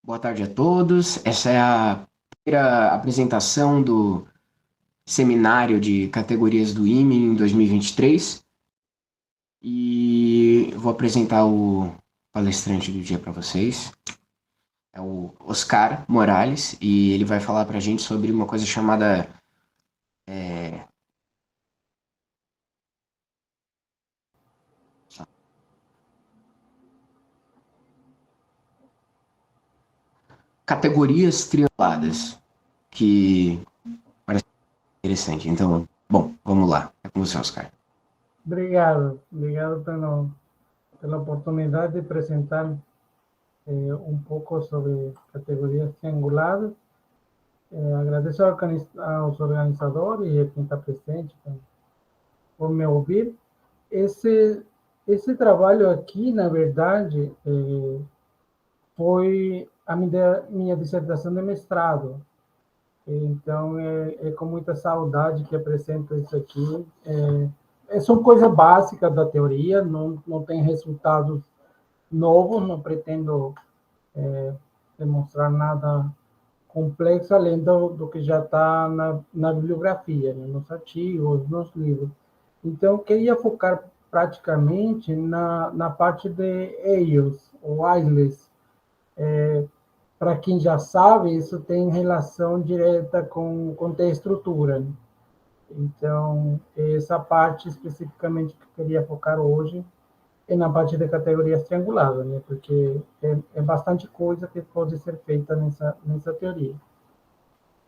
Boa tarde a todos. Essa é a primeira apresentação do seminário de categorias do IME em 2023. E vou apresentar o palestrante do dia para vocês. É o Oscar Morales e ele vai falar para a gente sobre uma coisa chamada categorias trianguladas, que parece interessante. Então, bom, vamos lá. É com você, Oscar. Obrigado pela oportunidade de apresentar um pouco sobre categorias trianguladas. Agradeço aos organizadores e a quem está presente por me ouvir. Esse, esse trabalho aqui, na verdade, foi a minha dissertação de mestrado. Então, é com muita saudade que apresento isso aqui. São coisas básicas da teoria, não tem resultados novos, não pretendo demonstrar nada complexo além do que já está na bibliografia, né, nos artigos, nos livros. Então, eu queria focar praticamente na parte de Eios, ou Eilis. Para quem já sabe, isso tem relação direta com t-estrutura. Né? Então, essa parte especificamente que eu queria focar hoje é na parte de categorias trianguladas, né? Porque é bastante coisa que pode ser feita nessa teoria.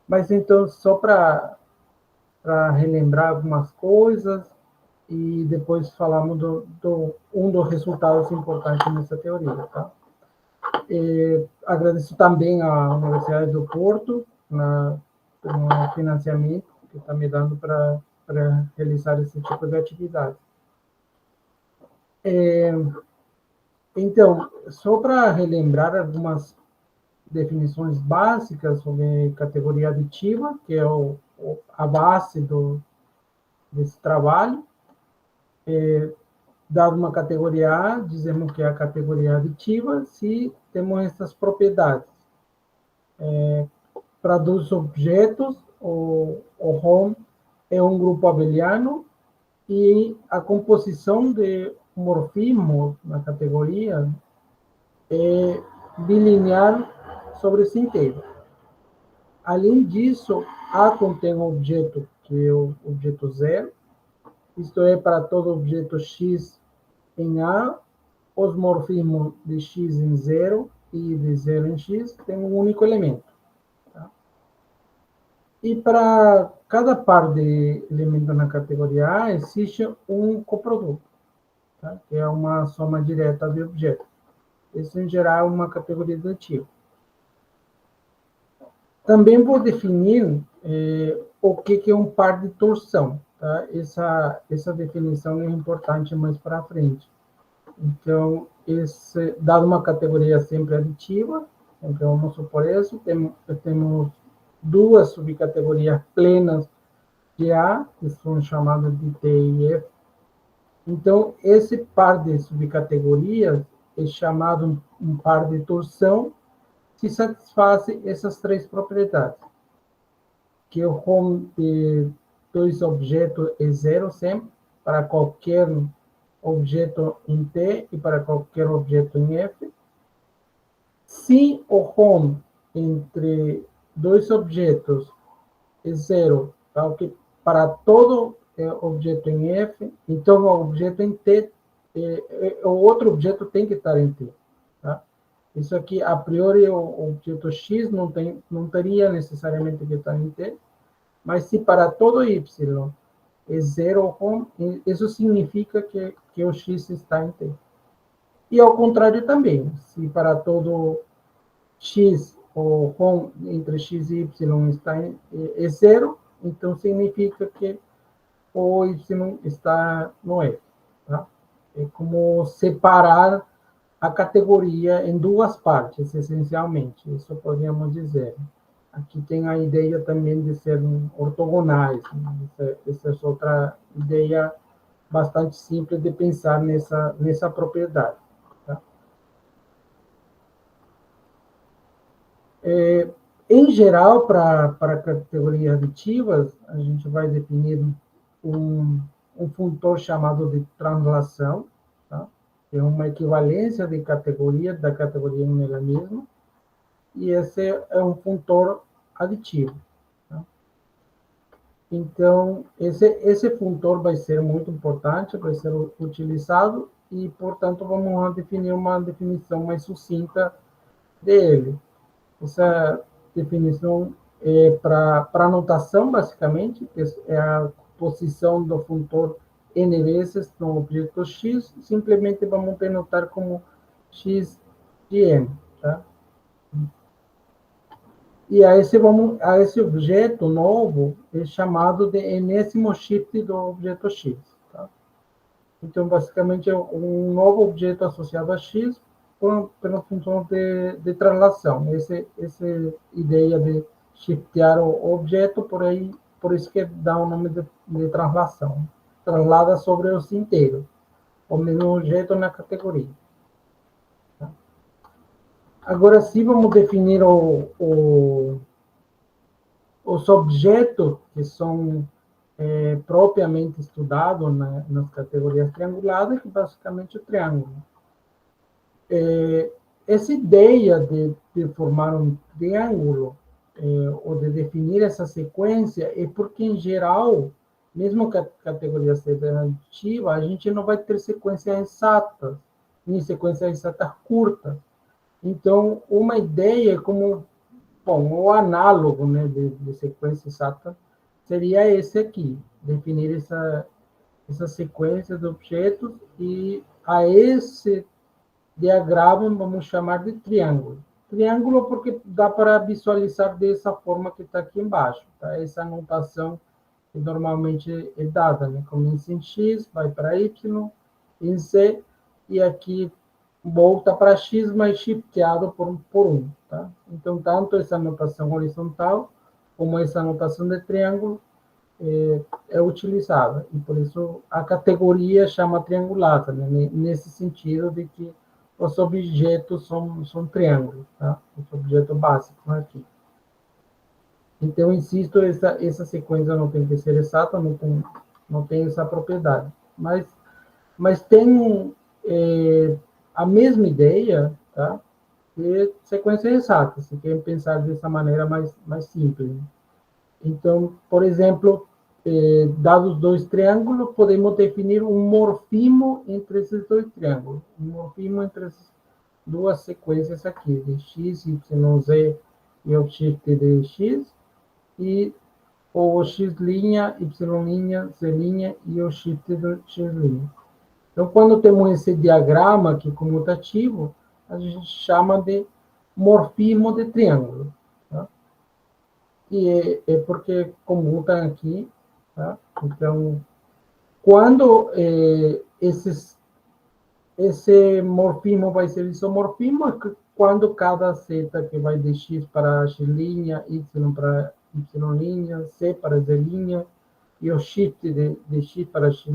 Mas então, só para relembrar algumas coisas e depois falamos um dos resultados importantes nessa teoria, tá? Agradeço também à Universidade do Porto no financiamento que está me dando para realizar esse tipo de atividade. Então, só para relembrar algumas definições básicas sobre categoria aditiva, que é a base desse trabalho. Dado uma categoria A, dizemos que é a categoria aditiva se temos essas propriedades. Para dos objetos, o home é um grupo abeliano e a composição de morfismos na categoria é bilinear sobre si inteiro. Além disso, A contém um objeto que é o objeto zero, isto é, para todo objeto x em A, os morfismos de x em zero e de zero em x têm um único elemento. Tá? E para cada par de elementos na categoria A, existe um coproduto, tá? Que é uma soma direta de objetos. Isso, em geral, é uma categoria aditiva. Também vou definir o que é um par de torção. Tá? Essa definição é importante mais para frente. Então, dado uma categoria sempre aditiva, então vamos supor isso, temos duas subcategorias plenas de A, que são chamadas de T e F. Então, esse par de subcategorias é chamado um par de torção, se satisfaz essas três propriedades. Que o home de dois objetos é zero sempre, para qualquer objeto em T e para qualquer objeto em F. Se o home entre dois objetos é zero, tá? Para todo objeto em F, então o objeto em T, o outro objeto tem que estar em T. Tá? Isso aqui, a priori, o objeto X não teria necessariamente que estar em T, mas se para todo Y é zero home, isso significa que o X está em T. E ao contrário também, se para todo X, o home entre X e Y é zero, então significa que o Y está no F. Tá? É como separar a categoria em duas partes, essencialmente, isso podemos dizer. Aqui tem a ideia também de serem ortogonais. Né? Essa é outra ideia bastante simples de pensar nessa propriedade. Tá? Em geral, para categorias aditivas, a gente vai definir um funtor chamado de translação, tá? Que é uma equivalência de categoria da categoria nela mesma, e esse é um funtor aditivo. Tá? Então, esse funtor vai ser muito importante, vai ser utilizado, e, portanto, vamos definir uma definição mais sucinta dele. Essa definição é para anotação, basicamente, que é a posição do funtor n vezes no objeto x, simplesmente vamos denotar como x de n. Tá? E a esse objeto novo é chamado de enésimo shift do objeto x. Tá? Então, basicamente, é um novo objeto associado a x pela função de translação. Essa ideia de shiftear o objeto, por isso que dá o nome de translação. Translada sobre os inteiros, o mesmo objeto na categoria. Tá? Agora sim, vamos definir os objetos que são propriamente estudados nas categorias trianguladas, que basicamente é o triângulo. Essa ideia de formar um triângulo, ou de definir essa sequência, é porque, em geral, mesmo que a categoria seja aditiva, a gente não vai ter sequências exatas, nem sequências exatas curtas. Então, uma ideia é como, bom, o análogo, né, de sequência exata seria esse aqui, definir essa sequência de objetos, e a esse diagrama vamos chamar de triângulo. Triângulo porque dá para visualizar dessa forma que está aqui embaixo. Tá? Essa anotação que normalmente é dada, né? Começa em x, vai para y, em z, e aqui volta para x, mas shifteado por 1. Tá? Então, tanto essa anotação horizontal como essa anotação de triângulo é utilizada. E por isso a categoria chama triangulada, né? Nesse sentido de que os objetos são triângulos, tá? Os objetos básicos aqui. Então, insisto, essa sequência não tem que ser exata, não tem essa propriedade. Mas tem a mesma ideia, tá? De sequência exata, se quer pensar dessa maneira mais simples. Então, por exemplo, dados dois triângulos, podemos definir um morfismo entre esses dois triângulos. Um morfismo entre as duas sequências aqui, de x, y, z e o shift de x, e o x', y', z' e o shift do x'. Então, quando temos esse diagrama aqui comutativo, a gente chama de morfismo de triângulo. Tá? E é porque comutam aqui. Tá? Então, quando esse morfismo vai ser isomorfismo, é quando cada seta que vai de x para x', y para y', z para z' e o shift de x para x',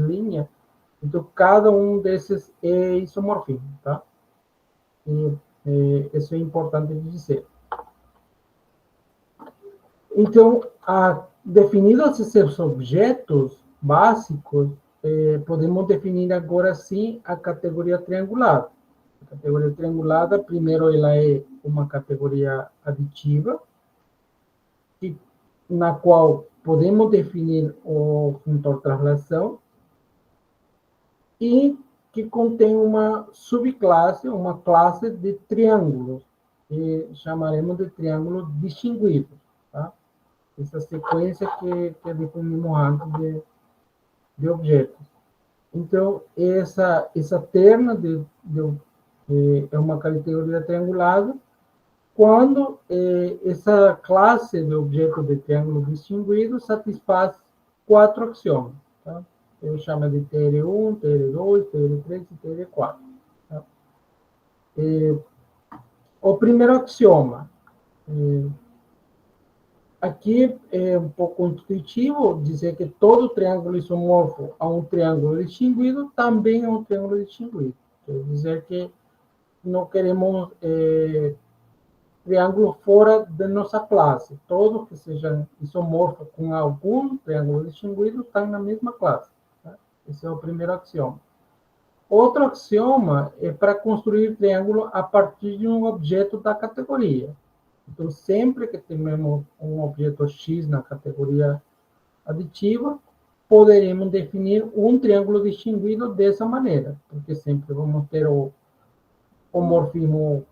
então cada um desses é isomorfismo, tá? Isso é importante de dizer. Então, definidos esses objetos básicos, podemos definir agora sim a categoria triangulada. A categoria triangulada, primeiro, ela é uma categoria aditiva, na qual podemos definir o funtor translação, e que contém uma subclasse, uma classe de triângulos, que chamaremos de triângulos distinguidos. Tá? Essa sequência que definimos antes de objetos. Então, essa terna é uma categoria triangulada quando essa classe de objetos de triângulo distinguido satisfaz 4 axiomas. Tá? Eu chamo de TR1, TR2, TR3 e TR4. Tá? O primeiro axioma. Aqui é um pouco intuitivo dizer que todo triângulo isomorfo a um triângulo distinguido também é um triângulo distinguido. Quer dizer que não queremos triângulo fora da nossa classe. Todos que sejam isomorfos com algum triângulo distinguido estão na mesma classe. Tá? Esse é o primeiro axioma. Outro axioma é para construir triângulo a partir de um objeto da categoria. Então, sempre que temos um objeto X na categoria aditiva, poderemos definir um triângulo distinguido dessa maneira, porque sempre vamos ter o morfismo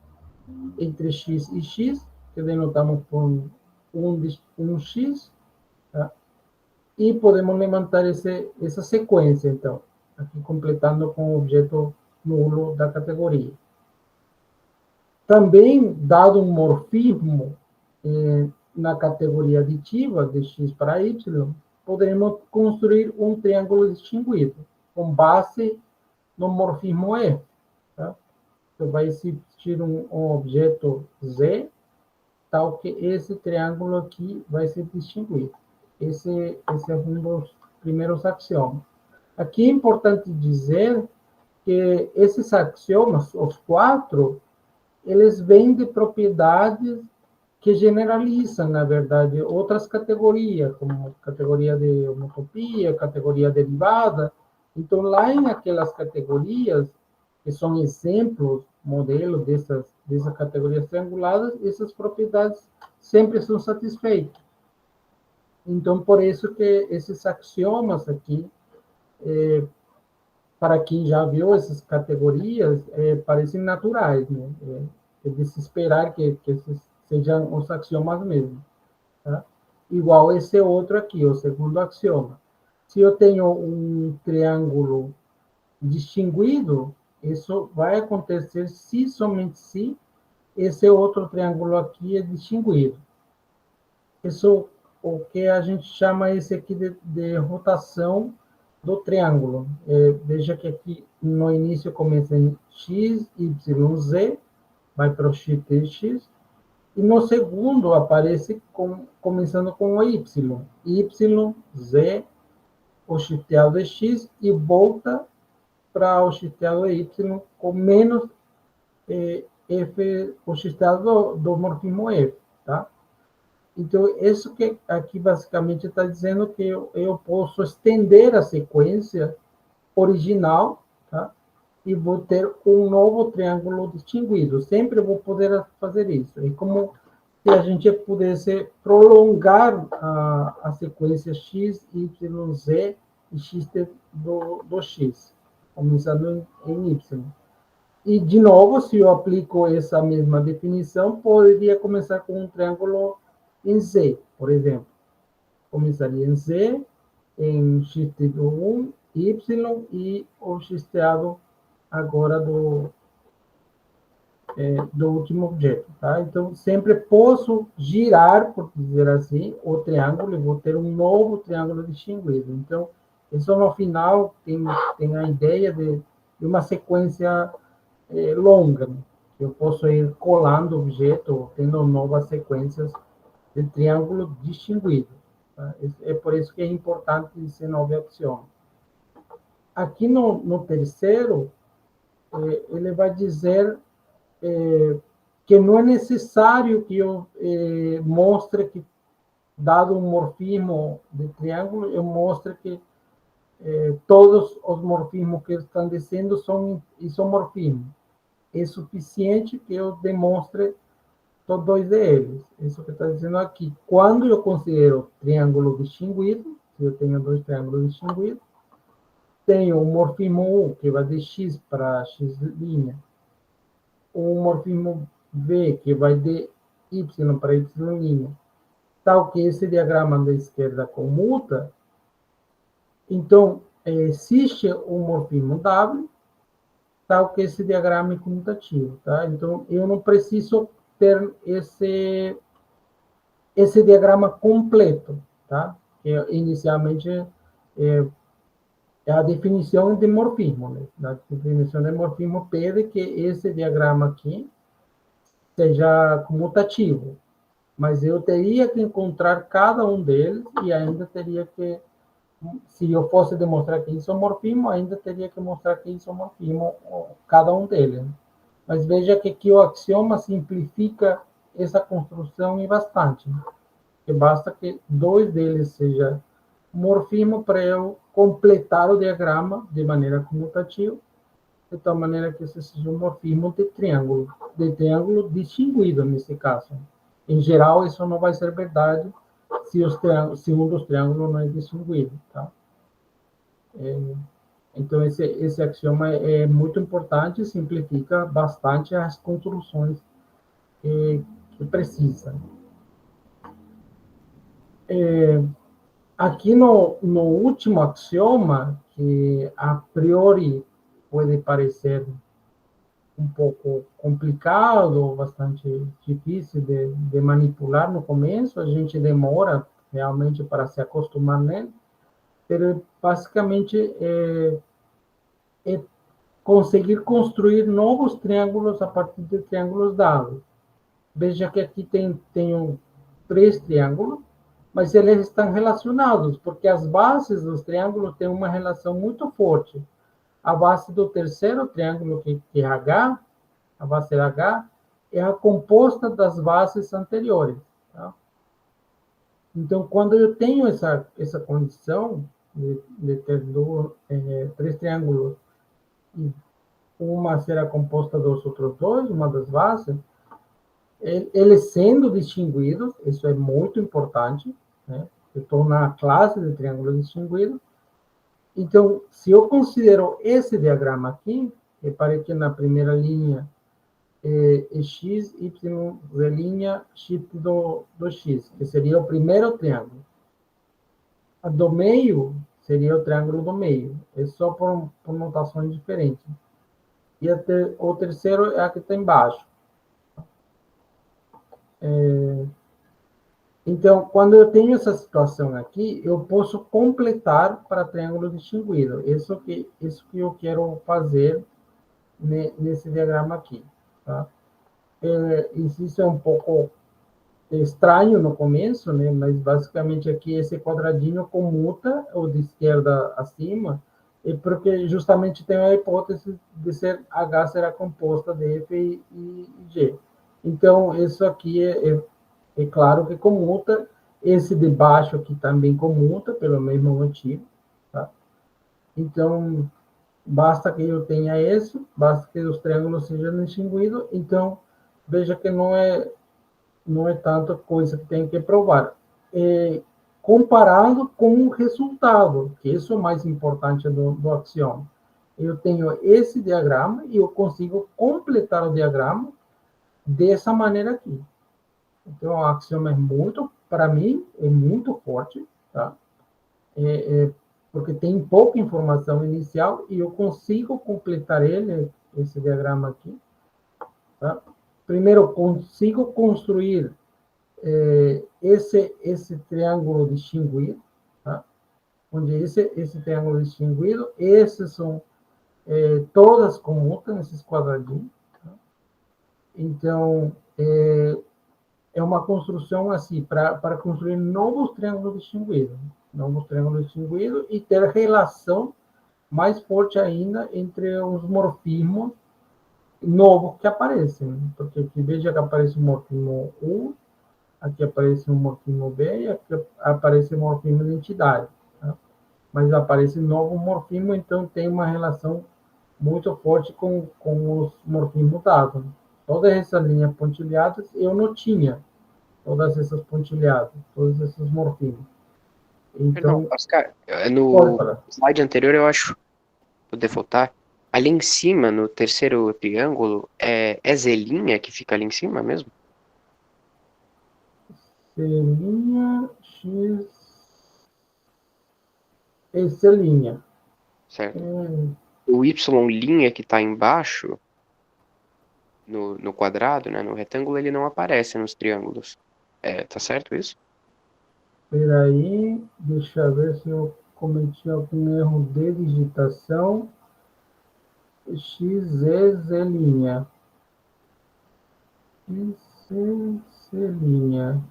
entre x e x, que denotamos por um x, tá? E podemos levantar essa sequência, então, aqui completando com o objeto nulo da categoria. Também, dado um morfismo na categoria aditiva de x para y, poderemos construir um triângulo distinguido, com base no morfismo F. Tá? Então, vai existir um objeto Z, tal que esse triângulo aqui vai ser distinguido. Esse é um dos primeiros axiomas. Aqui é importante dizer que esses axiomas, os 4, eles vêm de propriedades que generalizam, na verdade, outras categorias, como categoria de homotopia, categoria derivada. Então, lá em aquelas categorias, que são exemplos, modelos dessas categorias trianguladas, essas propriedades sempre são satisfeitas. Então, por isso que esses axiomas aqui, para quem já viu essas categorias, parecem naturais, né? É de se esperar que esses sejam os axiomas mesmo. Tá? Igual esse outro aqui, o segundo axioma. Se eu tenho um triângulo distinguido, isso vai acontecer se somente se esse outro triângulo aqui é distinguido. Isso, o que a gente chama esse aqui de rotação do triângulo. Veja que aqui no início começa em x, y, z, vai para o x, t, x, e no segundo aparece começando com o y, z, o shifteado de x, e volta para o shifteado de y com menos f, o shifteado do morfismo f, tá? Então, isso que aqui basicamente está dizendo que eu posso estender a sequência original, tá? E vou ter um novo triângulo distinguido. Sempre vou poder fazer isso. É como se a gente pudesse prolongar a sequência x, y, z e x do x, começando em y. E, de novo, se eu aplico essa mesma definição, poderia começar com um triângulo em Z, por exemplo. Começaria em Z, em x do 1, y, e o xteado agora do último objeto. Tá? Então, sempre posso girar, por dizer assim, o triângulo e vou ter um novo triângulo distinguido. Então, isso no final tem a ideia de uma sequência longa, né? Eu posso ir colando objeto, tendo novas sequências de triângulo distinguido. Tá? É por isso que é importante esse novo axioma. Aqui no terceiro, ele vai dizer que não é necessário que eu mostre que, dado um morfismo de triângulo, eu mostre que todos os morfismos que estão descendo são isomorfismos. É suficiente que eu demonstre todos eles. Isso que está dizendo aqui. Quando eu considero triângulo distinguido, se eu tenho dois triângulos distinguidos, tenho o morfismo 1, que vai de x para x', o morfismo V, que vai de y para y', tal que esse diagrama da esquerda comuta, então, existe um morfismo W, tal que esse diagrama é comutativo, tá? Então, eu não preciso ter esse diagrama completo, tá? Que inicialmente é a definição de morfismo, né? A definição de morfismo pede que esse diagrama aqui seja comutativo, mas eu teria que encontrar cada um deles e ainda teria que, se eu fosse demonstrar que isso é morfismo, ainda teria que mostrar que isso é morfismo, cada um deles. Mas veja que aqui o axioma simplifica essa construção é bastante. Que basta que dois deles seja morfismo para eu completar o diagrama de maneira comutativa, de tal maneira que esse seja um morfismo de triângulo distinguido nesse caso. Em geral, isso não vai ser verdade se um dos triângulos não é distinguido, tá? Então, esse axioma é muito importante e simplifica bastante as construções que precisa. Aqui no último axioma, que a priori pode parecer um pouco complicado, bastante difícil de manipular no começo, a gente demora realmente para se acostumar nele, mas basicamente é conseguir construir novos triângulos a partir de triângulos dados. Veja que aqui tenho três triângulos, mas eles estão relacionados, porque as bases dos triângulos têm uma relação muito forte. A base do terceiro triângulo, que é H, a base H, é a composta das bases anteriores. Tá? Então, quando eu tenho essa condição de ter três triângulos e uma será composta dos outros dois, uma das bases, eles sendo distinguidos, isso é muito importante, né? Eu estou na classe de triângulo distinguido. Então, se eu considero esse diagrama aqui, repare que na primeira linha é x, y, z' shift do x, que seria o primeiro triângulo. A do meio seria o triângulo do meio, é só por notações diferentes. E o terceiro é a que está embaixo. Então, quando eu tenho essa situação aqui, eu posso completar para triângulo distinguido. Isso que eu quero fazer nesse diagrama aqui. Tá? Isso é um pouco estranho no começo, né? Mas basicamente aqui esse quadradinho comuta o de esquerda acima, e porque justamente tem a hipótese de ser H será composta de F e G. Então, isso aqui é claro que comuta, esse de baixo aqui também comuta, pelo mesmo motivo. Tá? Então, basta que eu tenha esse, basta que os triângulos sejam distinguidos, então, veja que não é tanta coisa que tem que provar. Comparando com o resultado, que isso é o mais importante do axioma. Eu tenho esse diagrama e eu consigo completar o diagrama dessa maneira aqui. Então, o axioma é muito, para mim, é muito forte, tá? Porque tem pouca informação inicial e eu consigo completar esse diagrama aqui. Tá? Primeiro, eu consigo construir esse triângulo distinguido, tá? Onde esse triângulo distinguido, esses são todas comutam, esses quadradinhos. Tá? Então, é uma construção assim, para construir novos triângulos distinguidos e ter relação mais forte ainda entre os morfismos novos que aparecem. Porque aqui veja que aparece o morfismo U, aqui aparece um morfismo B e aqui aparece um morfismo de entidade. Tá? Mas aparece novo morfismo, então tem uma relação muito forte com os morfismos dados. Todas essas linhas pontilhadas eu não tinha, todas essas pontilhadas, todos esses morfismos. Perdão, Então, Oscar, pode no falar. slide anterior eu acho, vou defaultar, ali em cima, no terceiro triângulo, é Zelinha que fica ali em cima mesmo? Linha X, essa linha. Certo. O Y' que está embaixo, no quadrado, né, no retângulo, ele não aparece nos triângulos. Tá certo isso? Espera aí, deixa eu ver se eu cometi algum erro de digitação. X, E, Z linha. X, E, Z linha.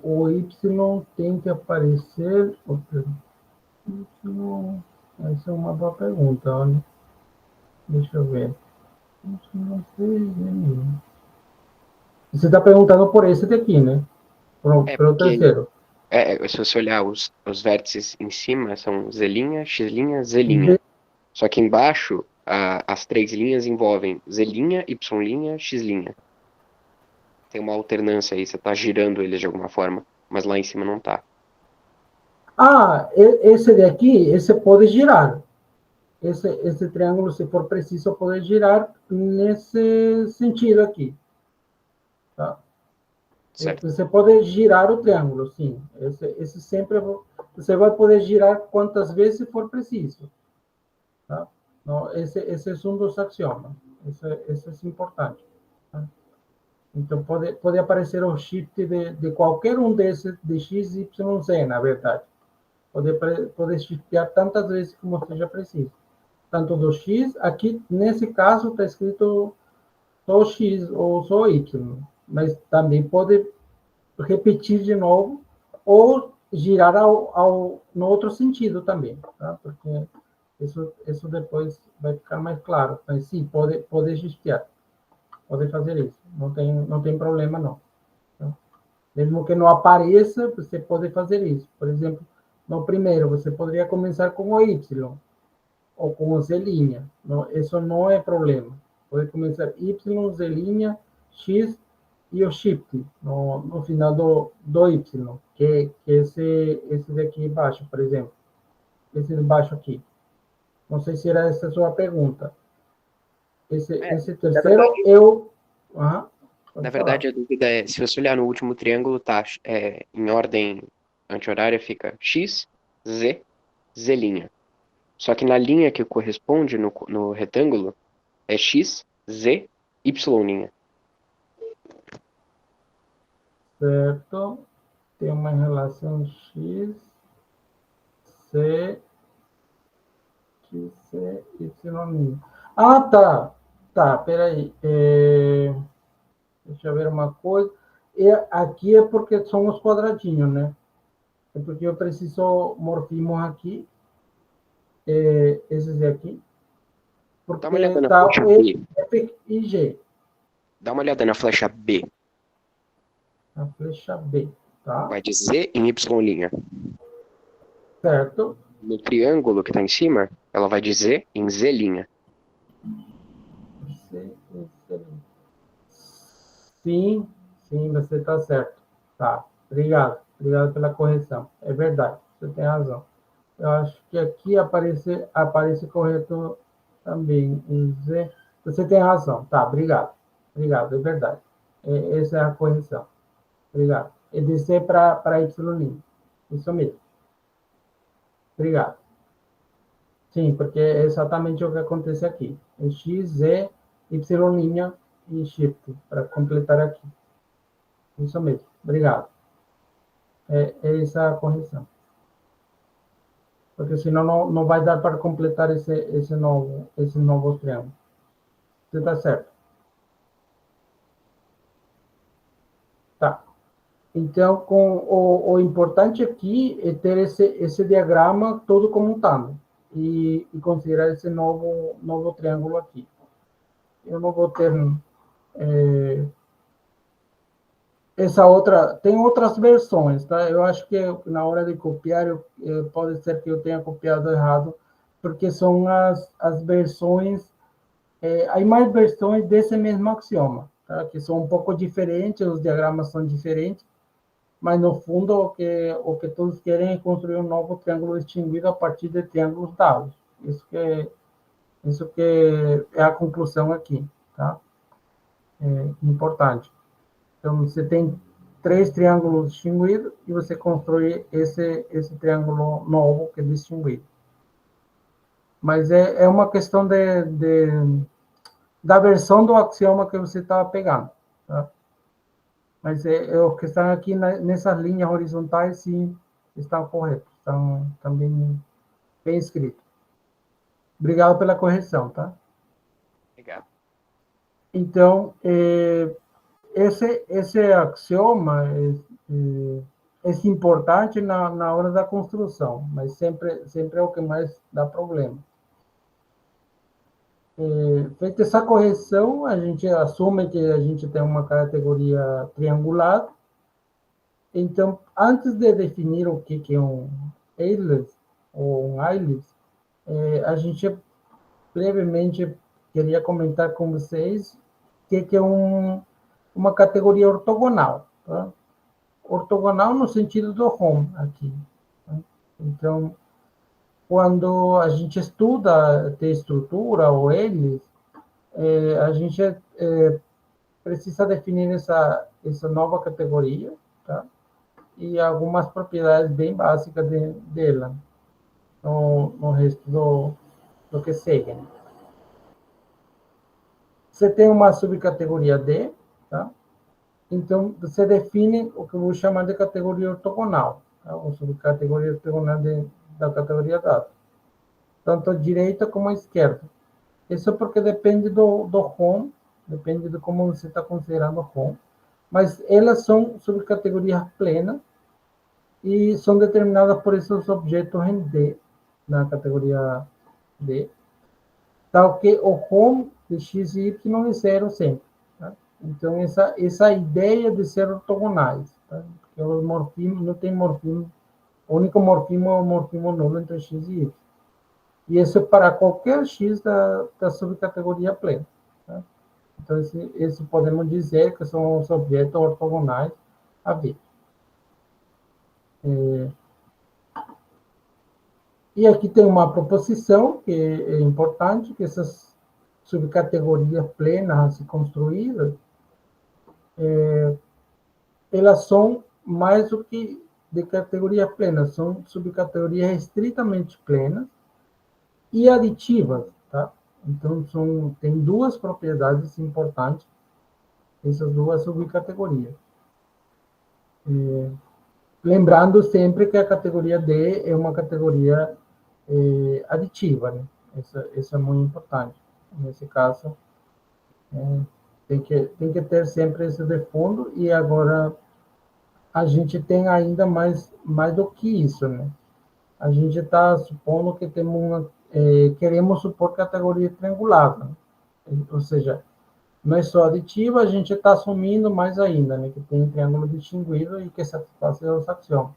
O Y tem que aparecer. Y, essa é uma boa pergunta, olha. Deixa eu ver. Não sei. Você está perguntando por esse daqui, né? É Pelo porque, terceiro. se você olhar os vértices em cima, são Z', X', Z'. Z, Só que embaixo, as três linhas envolvem Z', Y', X'. Tem uma alternância aí, você tá girando eles de alguma forma, mas lá em cima não tá. esse daqui, esse pode girar. Esse triângulo, se for preciso, pode girar nesse sentido aqui. Tá? Certo. Você pode girar o triângulo, sim. Esse sempre você vai poder girar quantas vezes for preciso. Tá? Não, esse é um dos axiomas. Esse é importante. Tá? Então, pode aparecer o shift de qualquer um desses, de x, y, z, na verdade. Pode shiftear tantas vezes como seja preciso. Tanto do x, aqui, nesse caso, está escrito só x ou só y. Mas também pode repetir de novo ou girar no outro sentido também, tá? Porque isso depois vai ficar mais claro. Mas sim, pode justificar, pode fazer isso. Não tem problema, não. Tá? Mesmo que não apareça, você pode fazer isso. Por exemplo, no primeiro, você poderia começar com o Y ou com o Z'. Não, isso não é problema. Pode começar Y, Z', X e o shift no final do Y, que esse daqui embaixo, por exemplo. Esse de baixo aqui. Não sei se era essa a sua pergunta. É, Esse na terceiro, verdade, eu... Uhum, na pode falar. verdade, a dúvida é, se você olhar no último triângulo, tá em ordem anti-horária, fica X, Z, Z'. Só que na linha que corresponde no retângulo é X, Z, Y'. Certo. Tem uma relação X, C, X, C, Y'. Ah, tá. Tá, peraí. Deixa eu ver uma coisa. E aqui é porque são os quadradinhos, né? É porque eu preciso morfismos aqui, esses aqui, Dá uma olhada porque na tá flecha E, B. F e G, Dá uma olhada na flecha B. a flecha B, tá? Vai de Z em Y'. Certo? No triângulo que tá em cima, ela vai de Z em Z'. C, C, sim, sim, você está certo. Tá, obrigado. Obrigado pela correção. É verdade, você tem razão. Eu acho que aqui aparece correto também. Em Z. Você tem razão. Tá, obrigado. Obrigado, é verdade. Essa é a correção. Obrigado. É de C para Y'. Isso mesmo. Obrigado. Sim, porque é exatamente o que acontece aqui. É X, Z, Y' e shift, para completar aqui. Isso mesmo. Obrigado. É essa a correção. Porque senão não vai dar para completar esse novo triângulo. Você está certo. Tá. Então, o importante aqui é ter esse diagrama todo contado e considerar esse novo triângulo aqui. Eu não vou ter essa outra. Tem outras versões, tá? Eu acho que na hora de copiar, pode ser que eu tenha copiado errado, porque são as versões. Há mais versões desse mesmo axioma, tá? Que são um pouco diferentes, os diagramas são diferentes. Mas no fundo o que todos querem é construir um novo triângulo distinguido a partir de triângulos dados. Isso que é a conclusão aqui, tá? É importante. Então você tem três triângulos distinguidos e você constrói esse triângulo novo que é distinguido. Mas é uma questão da versão do axioma que você está pegando, tá? Mas o que está aqui nessas linhas horizontais, sim, estão corretos, estão também bem escritos. Obrigado pela correção, tá? Obrigado. Então, esse axioma é importante na hora da construção, mas sempre é o que mais dá problema. Feita essa correção, a gente assume que a gente tem uma categoria triangular. Então, antes de definir o que é um alias ou um alias, a gente brevemente queria comentar com vocês que é uma categoria ortogonal. Tá? Ortogonal no sentido do home aqui. Tá? Então, quando a gente estuda de estrutura ou eles, a gente precisa definir essa nova categoria, tá? E algumas propriedades bem básicas dela no resto do que segue. Você tem uma subcategoria D, tá? Então, você define o que eu vou chamar de categoria ortogonal, tá? Ou subcategoria ortogonal da categoria dada, tanto a direita como a esquerda. Isso porque depende do home, depende de como você está considerando o home, mas elas são subcategorias plenas e são determinadas por esses objetos em D, na categoria D, tal que o home de x e y é zero sempre. Tá? Então, essa ideia de ser ortogonais, tá? Porque os morfismos não tem morfismo, o único morfismo é o morfismo nulo entre x e y. E isso é para qualquer x da subcategoria plena. Tá? Então, esse podemos dizer que são os objetos ortogonais a V. E aqui tem uma proposição que é importante, que essas subcategorias plenas a se construídas, elas são mais do que de categorias plenas, são subcategorias estritamente plenas e aditivas, tá? Então, tem duas propriedades importantes, essas duas subcategorias. Lembrando sempre que a categoria D é uma categoria aditiva, né? Isso é muito importante. Nesse caso, tem que ter sempre esse de fundo, e agora a gente tem ainda mais do que isso, né? A gente está supondo que queremos supor categoria triangular, né? Ou seja, não é só aditiva, a gente está assumindo mais ainda, né? Que tem triângulo distinguido e que satisfaz os axiomas.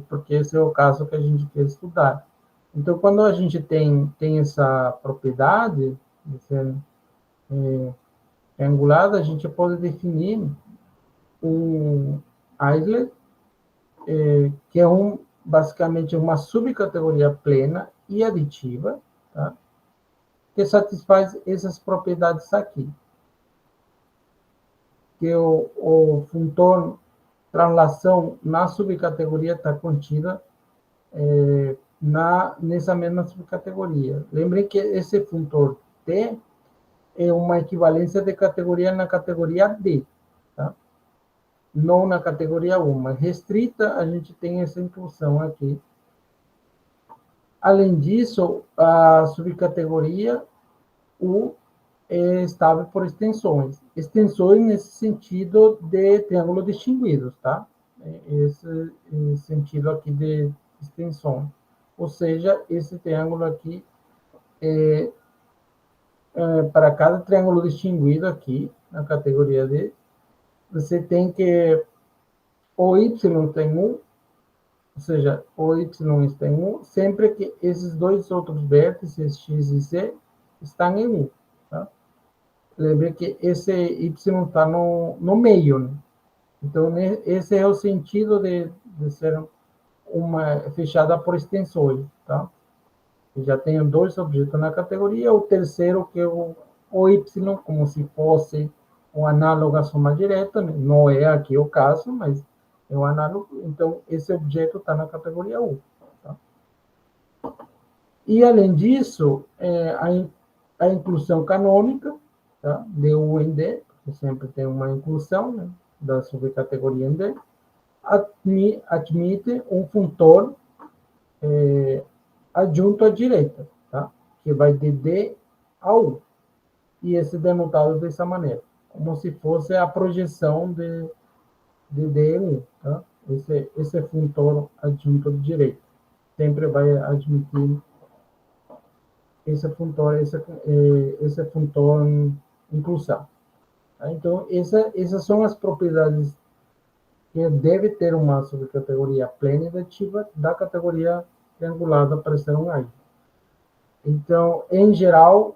Porque esse é o caso que a gente quer estudar. Então, quando a gente tem essa propriedade de ser triangulada, a gente pode definir um islet, que é basicamente uma subcategoria plena e aditiva, tá? Que satisfaz essas propriedades aqui. Que o funtor translação na subcategoria está contida nessa mesma subcategoria. Lembrem que esse funtor T é uma equivalência de categoria na categoria D, tá? Não na categoria 1, mas restrita, a gente tem essa inclusão aqui. Além disso, a subcategoria U é estável por extensões. Extensões nesse sentido de triângulos distinguidos, tá? Esse sentido aqui de extensão. Ou seja, esse triângulo aqui para cada triângulo distinguido aqui, na categoria D, você tem que o y tem 1, ou seja, o y está em 1, sempre que esses dois outros vértices, x e z, estão em 1. Tá? Lembre que esse y está no meio, né? Então, esse é o sentido de ser uma fechada por extensões, tá? Eu já tenho dois objetos na categoria, o terceiro que é o y, como se fosse um análogo à soma direta, né? Não é aqui o caso, mas é um análogo, então esse objeto está na categoria U. Tá? E, além disso, a inclusão canônica, tá? De U em D, porque sempre tem uma inclusão, né? Da subcategoria em D, admite um funtor adjunto à direita, tá? Que vai de D a U. E esse é denotado dessa maneira, como se fosse a projeção de D em U. Tá? Esse é funtor adjunto de direita. Sempre vai admitir esse funtor inclusão. Tá? Então, essas são as propriedades que deve ter uma subcategoria plena e ativa da categoria triangulada para ser um AIDA. Então, em geral,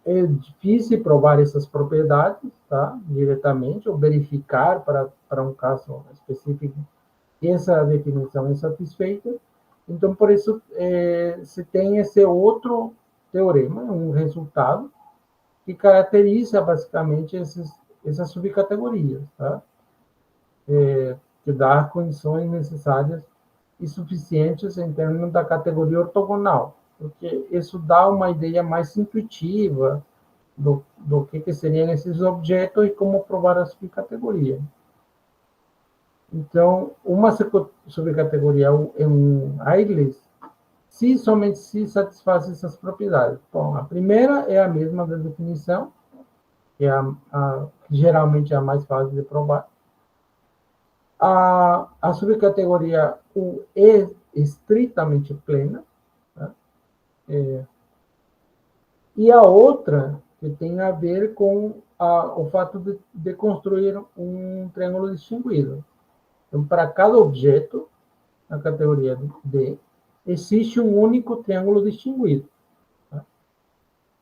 é difícil provar essas propriedades, tá? Diretamente, ou verificar para um caso específico que essa definição é satisfeita. Então, por isso, se tem esse outro teorema, um resultado, que caracteriza basicamente essas subcategorias, tá? Que dá condições necessárias e suficientes em termos da categoria ortogonal, porque isso dá uma ideia mais intuitiva do que seriam esses objetos e como provar a subcategoria. Então, uma subcategoria é um AILES se somente se satisfaz essas propriedades. Bom, a primeira é a mesma da definição, que é geralmente é a mais fácil de provar. A subcategoria U é estritamente plena, tá? E a outra que tem a ver com o fato de construir um triângulo distinguido. Então, para cada objeto, na categoria D, existe um único triângulo distinguido. Tá?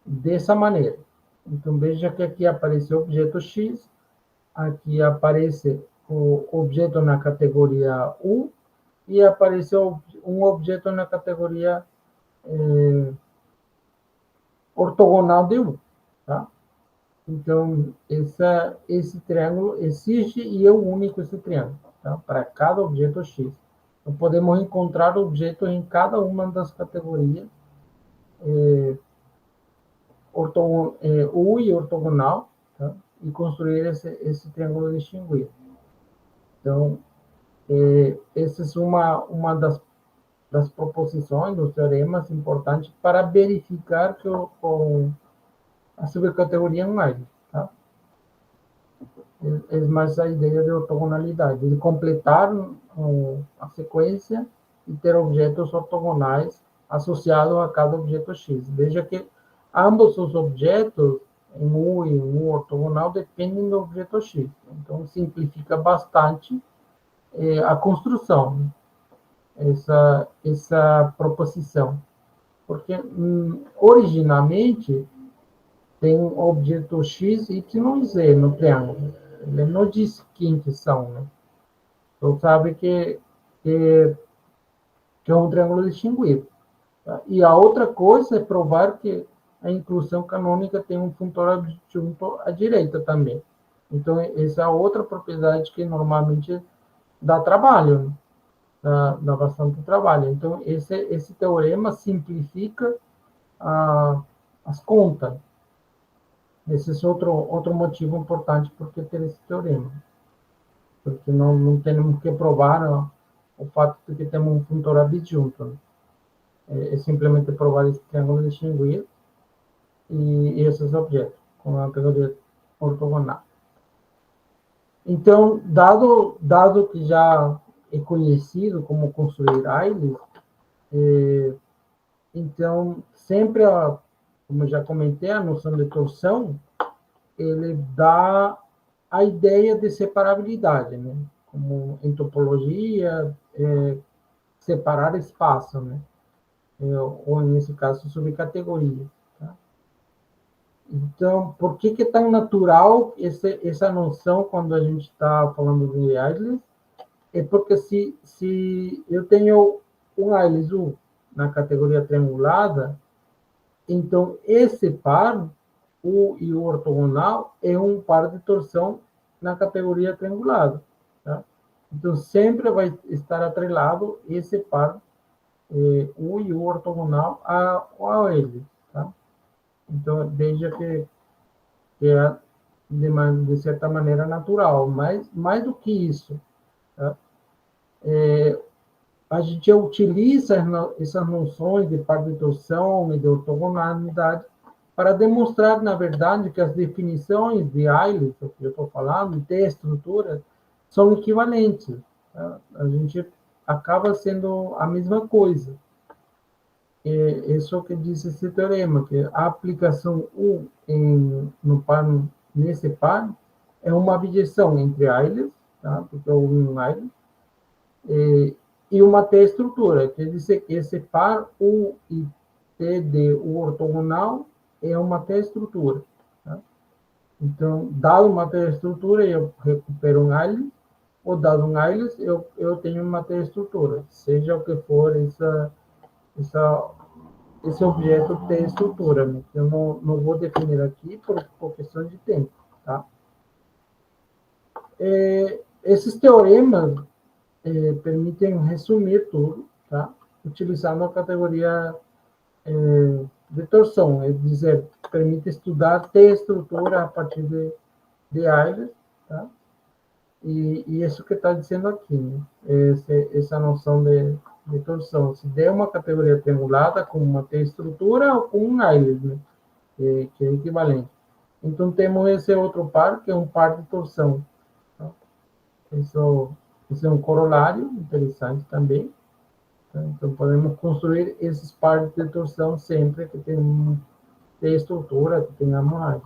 Dessa maneira. Então, veja que aqui aparece o objeto X, aqui aparece o objeto na categoria U, e apareceu um objeto na categoria ortogonal de U. Tá? Então, esse triângulo existe e é o único esse triângulo, tá? Para cada objeto X. Então, podemos encontrar objetos em cada uma das categorias U e ortogonal, tá? E construir esse triângulo distinguido. Então, essa é uma das proposições, dos teoremas importantes para verificar que a subcategoria não é, tá? É mais a ideia de ortogonalidade, de completar a sequência e ter objetos ortogonais associados a cada objeto X. Veja que ambos os objetos, em U e em U ortogonal, dependem do objeto X. Então, simplifica bastante a construção, essa proposição. Porque, originalmente, tem um objeto X, Y e Z no triângulo. Ele não diz quem que são, né? Então, sabe que é um triângulo distinguido. Tá? E a outra coisa é provar que a inclusão canônica tem um funtor adjunto à direita também. Então, essa é a outra propriedade que normalmente dá trabalho, né? Dá bastante trabalho. Então, esse teorema simplifica as contas. Esse é outro motivo importante por que ter esse teorema. Porque não temos que provar o fato de que temos um funtor adjunto. Né? É simplesmente provar esse triângulo distinguido e esses objetos, com a categoria ortogonal. Então, dado que já é conhecido como construir AILES, então, sempre, como já comentei, a noção de torção, ele dá a ideia de separabilidade, né? Como em topologia, separar espaço, né? Ou, nesse caso, subcategoria. Tá? Então, por que é tão natural essa noção quando a gente está falando de AILES? É porque se eu tenho um AILES U na categoria triangulada, então esse par, U e o ortogonal, é um par de torção na categoria triangulada. Tá? Então, sempre vai estar atrelado esse par U e o ortogonal a ele. Tá? Então, veja que é, de certa maneira, natural. Mas, mais do que isso, tá? A gente utiliza essas noções de par de torção e de ortogonalidade para demonstrar, na verdade, que as definições de AILES, o que eu estou falando, de estrutura, são equivalentes. Tá? A gente acaba sendo a mesma coisa. isso que diz esse teorema, que a aplicação U no par, nesse par é uma abjeção entre Ailes, tá? Porque é o um Ailes, e uma T-estrutura, quer dizer que esse par U e T de U ortogonal é uma T-estrutura. Tá? Então, dado uma T-estrutura, eu recupero um Ailes, ou dado um Ailes, eu tenho uma T-estrutura, seja o que for essa esse objeto tem estrutura, né? Eu não vou definir aqui por questão de tempo, tá? Esses teoremas permitem resumir tudo, tá? Utilizando a categoria de torção, é dizer, permite estudar T-estrutura a partir de Euler, tá? E isso que está dizendo aqui, né? Essa noção de torção. Se der uma categoria triangulada com uma T-estrutura ou com um Euler, né? Que é equivalente. Então, temos esse outro par, que é um par de torção. Tá? Isso é um corolário interessante também. Tá? Então, podemos construir esses pares de torção sempre que tem estrutura, que tenhamos raiz.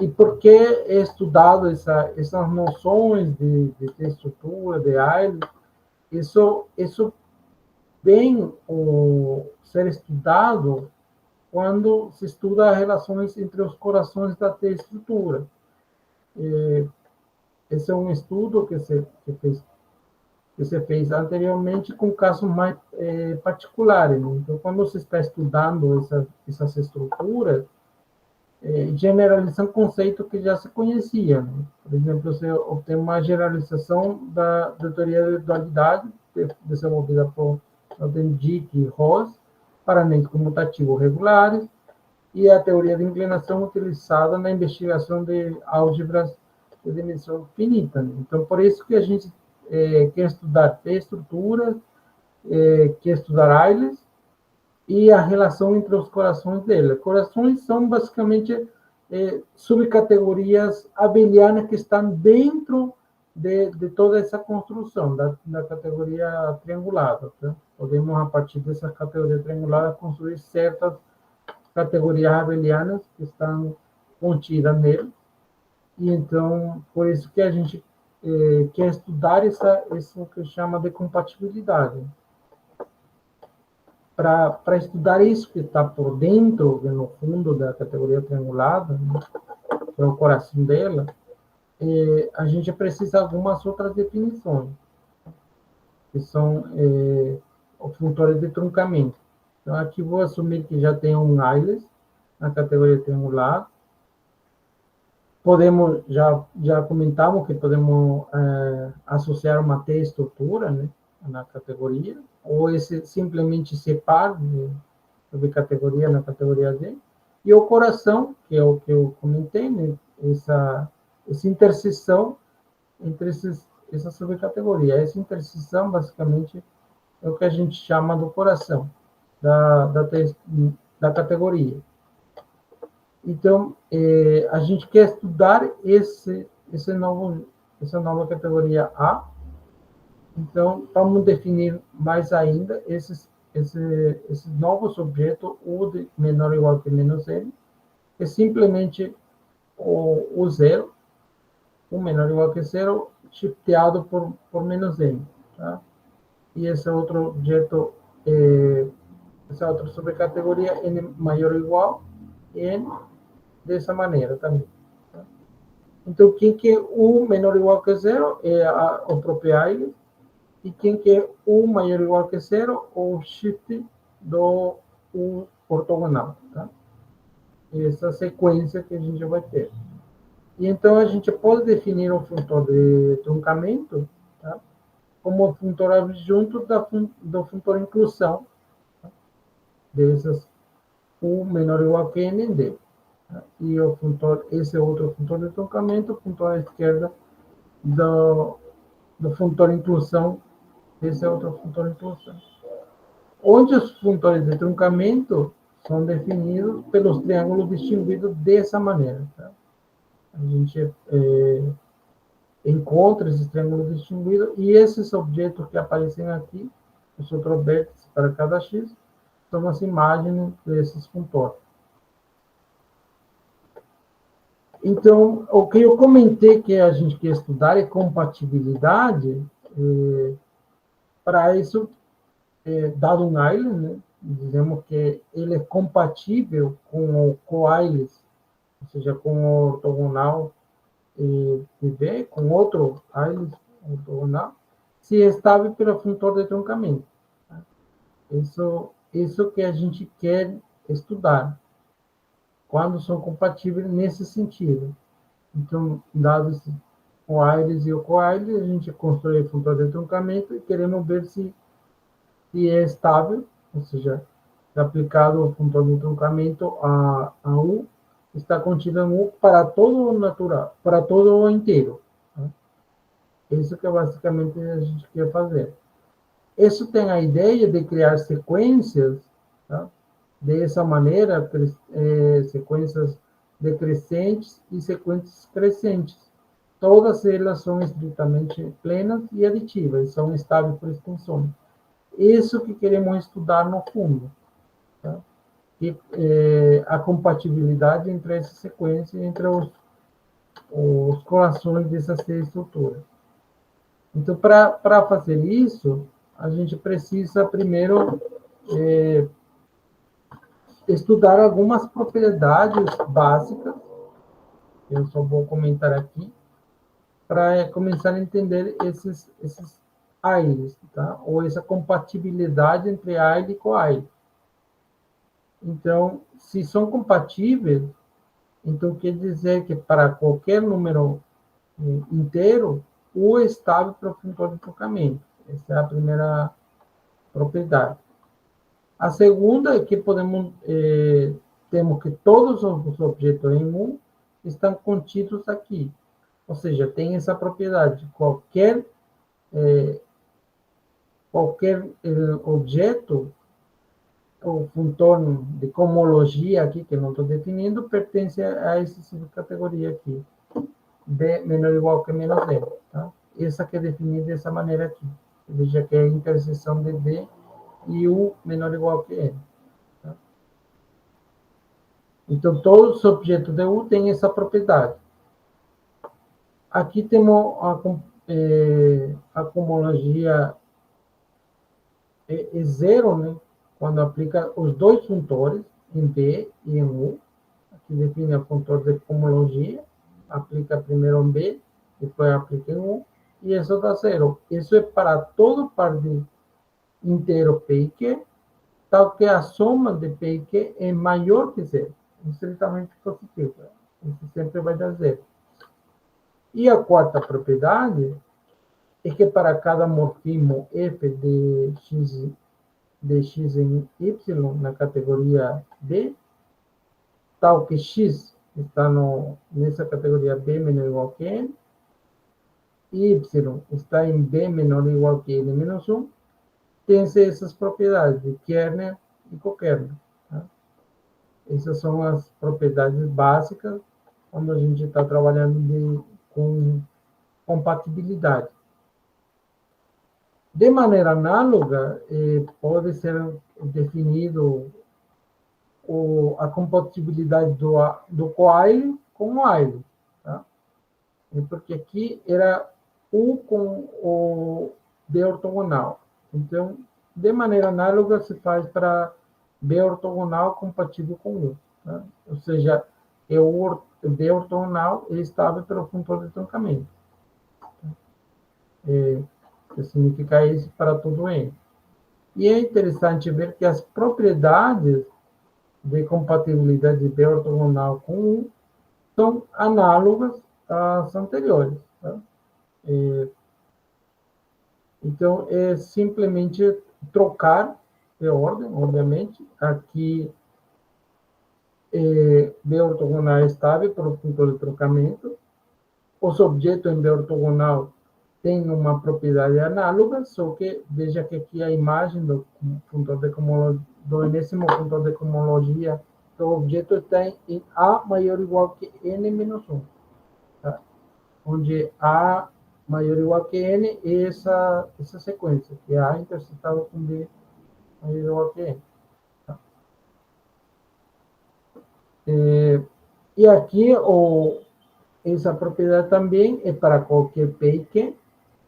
E por que é estudado essas noções de estrutura, de Euler? Isso vem ser estudado quando se estuda as relações entre os corações da T-estrutura. Esse é um estudo que se fez anteriormente com casos mais particulares. Né? Então, quando se está estudando essas estruturas, generaliza um conceito que já se conhecia. Né? Por exemplo, você obtém uma generalização da teoria de dualidade, desenvolvida por Dick e Ross, para meios comutativos regulares, e a teoria de inclinação utilizada na investigação de álgebras de dimensão finita. Né? Então, por isso que a gente quer estudar estruturas, quer estudar Euler, e a relação entre os corações dele. Corações são basicamente subcategorias abelianas que estão dentro de toda essa construção da categoria triangulada. Tá? Podemos, a partir dessa categoria triangulada, construir certas categorias abelianas que estão contidas nele. E então, por isso que a gente quer estudar isso que chama de compatibilidade. Para estudar isso que está por dentro, no fundo da categoria triangulada, né, que é o coração dela, a gente precisa de algumas outras definições, que são os fatores de truncamento. Então, aqui vou assumir que já tem um Euler na categoria triangular. Podemos, já comentamos que podemos associar uma T-estrutura, né, na categoria, ou simplesmente separa de categoria na categoria D, e o coração, que é o que eu comentei, né, essa interseção entre essas subcategorias. Essa interseção, basicamente, é o que a gente chama do coração da categoria. Então, a gente quer estudar essa nova categoria A. Então, vamos definir mais ainda esses novos objetos, U de menor ou igual que menos N, que é simplesmente o zero, U menor ou igual que zero, shifteado por menos N. Tá? E esse outro objeto, essa outra subcategoria, N maior ou igual, N, dessa maneira também. Tá? Então, quem que é U menor ou igual que zero é o próprio Euler, e quem que é U maior ou igual que zero, o shift do U ortogonal. Tá? Essa sequência que a gente vai ter. E então, a gente pode definir o funtor de truncamento, tá? Como o funtor adjunto do funtor inclusão, tá? Dessas U menor ou igual que N D. E o funtor, esse é outro funtor de truncamento, o funtor à esquerda do funtor inclusão, esse é outro funtor de inclusão. Onde os funtores de truncamento são definidos pelos triângulos distinguidos dessa maneira. Tá? A gente encontra esses triângulos distinguidos e esses objetos que aparecem aqui, os outros vértices para cada x, são as imagens desses funtores. Então, o que eu comentei que a gente quer estudar é compatibilidade. Para isso, dado um island, né, dizemos que ele é compatível com o co-island, ou seja, com o ortogonal de V, com outro island ortogonal, se é estável pelo funtor de troncamento. Isso que a gente quer estudar, quando são compatíveis nesse sentido. Então, dados o Aires e o Coaires, a gente constrói o funtor de truncamento e queremos ver se é estável, ou seja, se aplicado o funtor de truncamento a U, está contido em U para todo o natural, para todo o inteiro. Tá? Isso que basicamente a gente quer fazer. Isso tem a ideia de criar sequências, tá? Dessa maneira, sequências decrescentes e sequências crescentes. Todas elas são estritamente plenas e aditivas, são estáveis por extensão. Isso que queremos estudar no fundo. Tá? E, a compatibilidade entre essas sequências, entre os corações dessas três estruturas. Então, para fazer isso, a gente precisa primeiro estudar algumas propriedades básicas, eu só vou comentar aqui, para começar a entender esses AILs, tá? Ou essa compatibilidade entre AIL e COAIL. Então, se são compatíveis, então quer dizer que para qualquer número inteiro, o é estável para o funtor de trocamento. Essa é a primeira propriedade. A segunda é que temos que todos os objetos em U estão contidos aqui. Ou seja, tem essa propriedade. Qualquer objeto ou funtor de cohomologia aqui, que não estou definindo, pertence a essa categoria aqui. D menor ou igual que menos D. Tá? Essa que é definida dessa maneira aqui. Veja que é a interseção de D e U menor ou igual que N. Tá? Então, todos os objetos de U têm essa propriedade. Aqui temos a cohomologia é zero, né? Quando aplica os dois funtores, em B e em U. Aqui define o funtor de cohomologia, aplica primeiro em B, depois aplica em U, e isso dá zero. Isso é para todo par de inteiro P e Q, tal que a soma de P e Q é maior que zero, estritamente positiva. Isso sempre vai dar zero. E a quarta propriedade é que para cada morfismo f de x em y na categoria B, tal que x está nessa categoria B menor ou igual que n, y está em B menor ou igual que n menos 1, tem essas propriedades de kernel e cokernel. Tá? Essas são as propriedades básicas quando a gente está trabalhando com compatibilidade. De maneira análoga, pode ser definido a compatibilidade do coil com o AIL. Tá? Porque aqui era U com o B ortogonal. Então, de maneira análoga, se faz para B ortogonal compatível com U. Tá? Ou seja, o B ortogonal é estável pelo funtor de troncamento. Que significa isso para todo N. E é interessante ver que as propriedades de compatibilidade de B ortogonal com U são análogas às anteriores. Tá? Então, é simplesmente trocar de ordem, obviamente. Aqui, B ortogonal é estável para o funtor de trocamento. Os objetos em B ortogonal têm uma propriedade análoga, só que veja que aqui a imagem do funtor de cohomologia, do enésimo funtor de cohomologia do objeto está em A maior ou igual que N menos 1. Tá? Onde A maior ou igual que N é essa sequência, que é A intersetado com B maior ou igual que N. E aqui, essa propriedade também é para qualquer P e Q,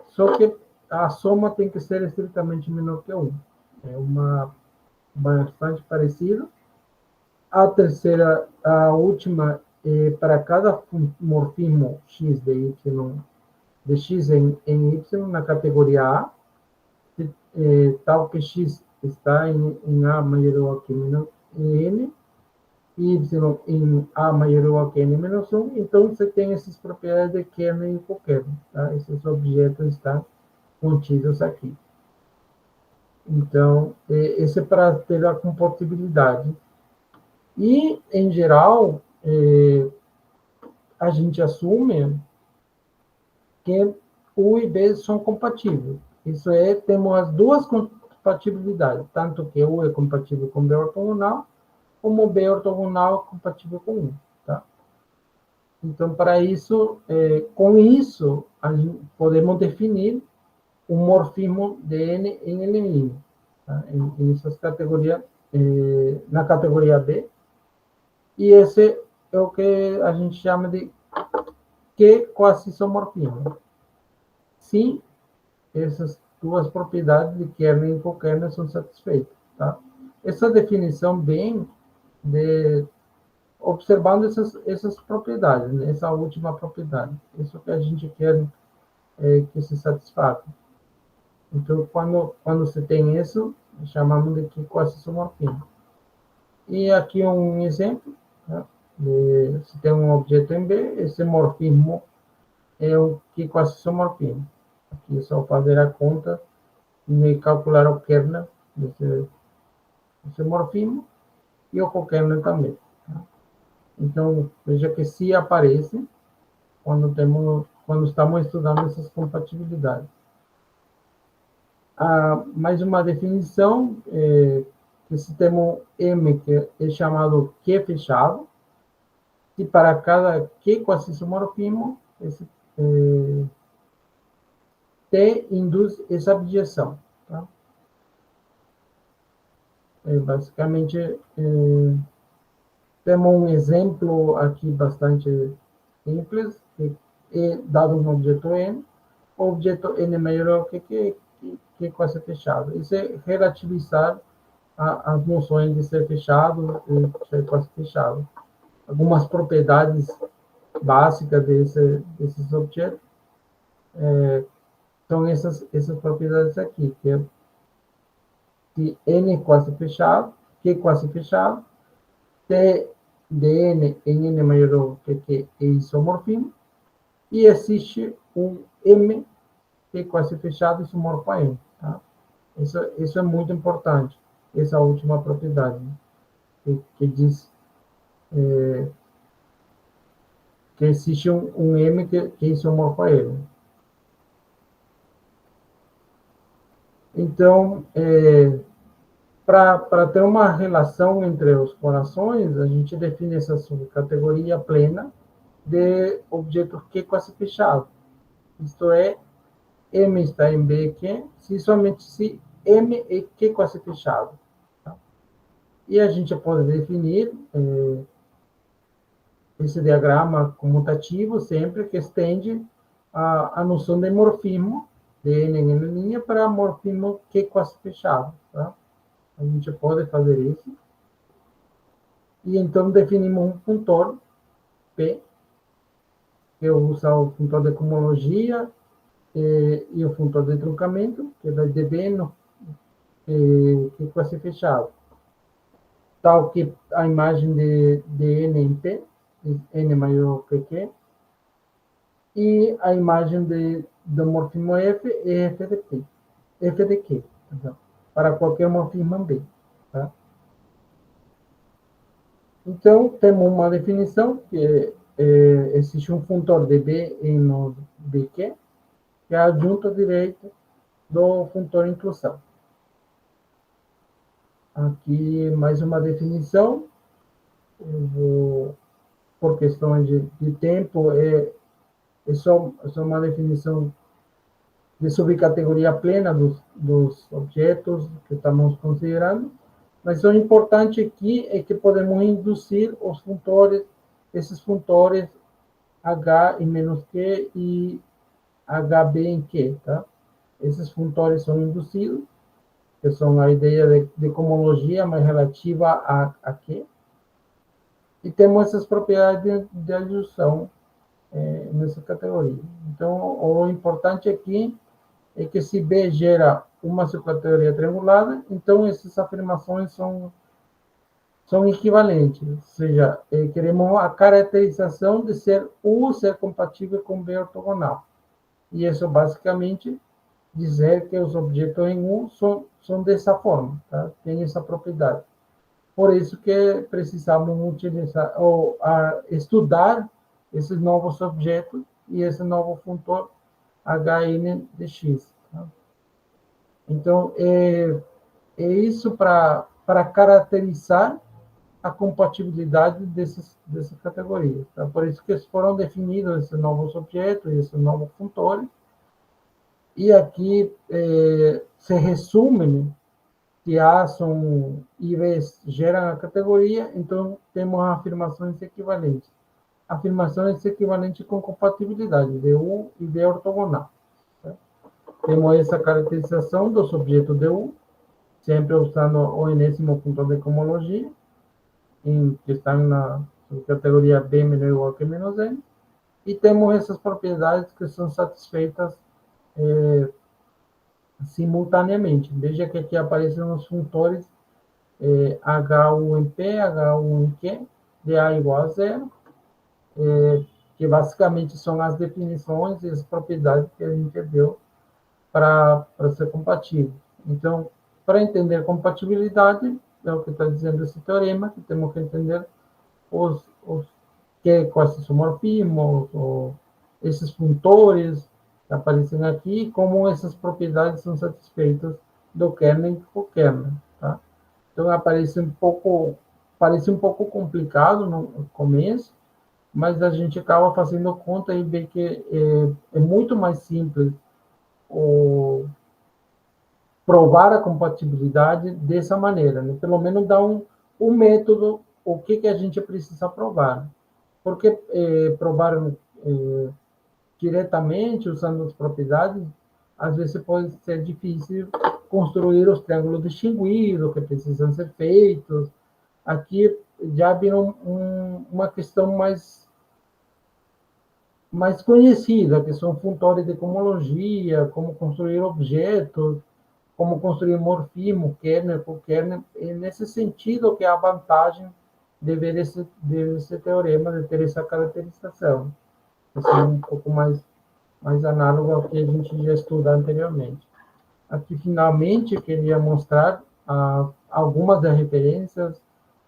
só que a soma tem que ser estritamente menor que 1. É bastante parecido. A terceira, a última, é para cada morfismo x de y, de x em y na categoria A, tal que x está em A maior ou igual que n, y em A maior ou igual que n menos 1, então você tem essas propriedades de kernel e cokernel, tá? Esses objetos estão contidos aqui. Então, esse é para ter a compatibilidade. E, em geral, a gente assume que U e B são compatíveis. Isso é, temos as duas compatibilidades, tanto que U é compatível com B ortogonal, como B ortogonal é compatível com U. Tá? Então, para isso, com isso, a gente podemos definir um morfismo de N em N', tá? Em essas categorias, na categoria B. E esse é o que a gente chama de Q-quasi-isomorfismo. Sim, essas duas propriedades de kernel e cokernel são satisfeitas. Tá? Essa definição vem observando essas propriedades, né? Essa última propriedade. Isso que a gente quer que se satisfaça. Então, quando você tem isso, chamamos de Q-quasi-isomorfismo. E aqui um exemplo. Tá? Se tem um objeto em B, esse morfismo é o Q-quasi-isomorfismo. Aqui é só fazer a conta e calcular o kernel desse morfismo e o cokernel também. Tá? Então, veja que se aparece quando estamos estudando essas compatibilidades. Mais uma definição, que se temos M, que é chamado Q fechado, e para cada Q quasi-isomorfismo, esse T induz essa abjeção. Tá? Basicamente, temos um exemplo aqui bastante simples, que é dado um objeto N, o objeto N é maior que é quase fechado. Isso é relativizar as noções de ser fechado e ser quase fechado. Algumas propriedades básicas desses objetos são essas propriedades aqui, que é que N é quase fechado, Q é quase fechado, T de N em N maior que é isomorfismo, e existe um M que é quase fechado isomorfo a N. Tá? Isso é muito importante, essa última propriedade, que diz que existe um M que é isomorfo a N. Então, para ter uma relação entre os corações, a gente define essa subcategoria plena de objetos Q quase fechado. Isto é, M está em B e Q, somente se M é Q quase fechado. Tá? E a gente pode definir esse diagrama comutativo sempre que estende a noção de morfismo de N em N' para morfismo Q quase fechado. Tá? A gente pode fazer isso. E então definimos um funtor P, que usa o funtor de cohomologia e o funtor de truncamento, que vai de B que quase fechado. Tal que a imagem de N em P, N maior que Q, e a imagem do morfismo F é F de P, F de Q, então, para qualquer morfismo em B. Tá? Então, temos uma definição que existe um funtor de B em BQ, que é a adjunta direita do funtor inclusão. Aqui, mais uma definição. Eu vou, por questões de tempo, é só uma definição de subcategoria plena dos objetos que estamos considerando. Mas o importante aqui é que podemos induzir os funtores, esses funtores H em menos Q e HB em Q, tá? Esses funtores são induzidos, que são a ideia de cohomologia, mas relativa a Q. E temos essas propriedades de adjunção nessa categoria. Então, o importante aqui é que se B gera uma superteoria triangulada, então essas afirmações são equivalentes, ou seja, queremos a caracterização de ser U ser compatível com B ortogonal. E isso basicamente dizer que os objetos em U são dessa forma, tá? Tem essa propriedade. Por isso que precisamos utilizar ou estudar esses novos objetos e esse novo funtor HN de X. Tá? Então, é isso para caracterizar a compatibilidade dessas categorias. Tá? Por isso que foram definidos esses novos objetos, esses novos funtores, e aqui se resume que A são e B geram a categoria, então temos afirmações equivalentes. Afirmações equivalentes com compatibilidade de U e de ortogonal. Tá? Temos essa caracterização dos objetos de U, sempre usando o enésimo funtor de cohomologia, que estão na categoria B menor ou igual que menos N, e temos essas propriedades que são satisfeitas simultaneamente. Veja que aqui aparecem os funtores H1 em P, H1 em Q, de A igual a zero, que basicamente são as definições e as propriedades que a gente deu para ser compatível. Então, para entender compatibilidade, é o que está dizendo esse teorema, que temos que entender quais são os morfismos, esses funtores que aparecem aqui, como essas propriedades são satisfeitas do kernel e do kernel. Tá? Então, parece um pouco complicado no começo, mas a gente acaba fazendo conta e vê que é muito mais simples provar a compatibilidade dessa maneira, né? Pelo menos dá um método, o que a gente precisa provar. Porque provar diretamente, usando as propriedades, às vezes pode ser difícil construir os triângulos distinguidos que precisam ser feitos. Aqui já vira uma questão mais conhecida, que são funtores de cohomologia, como construir objetos, como construir morfismo, kernel por kernel. É nesse sentido que é a vantagem de ver esse teorema, de ter essa caracterização. Isso é um pouco mais análogo ao que a gente já estudou anteriormente. Aqui, finalmente, eu queria mostrar algumas das referências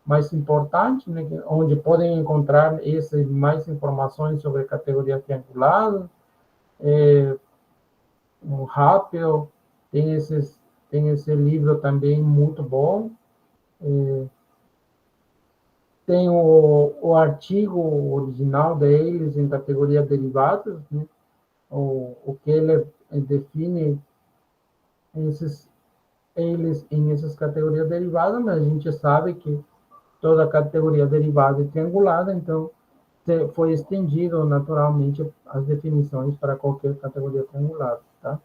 mais importantes, né, onde podem encontrar mais informações sobre categoria triangulada. O Rappel tem esse livro também muito bom. Tem o artigo original deles em categoria derivadas, né? O que ele define eles em essas categorias derivadas, mas a gente sabe que toda categoria derivada é triangulada, então foi estendido naturalmente as definições para qualquer categoria triangulada, tá?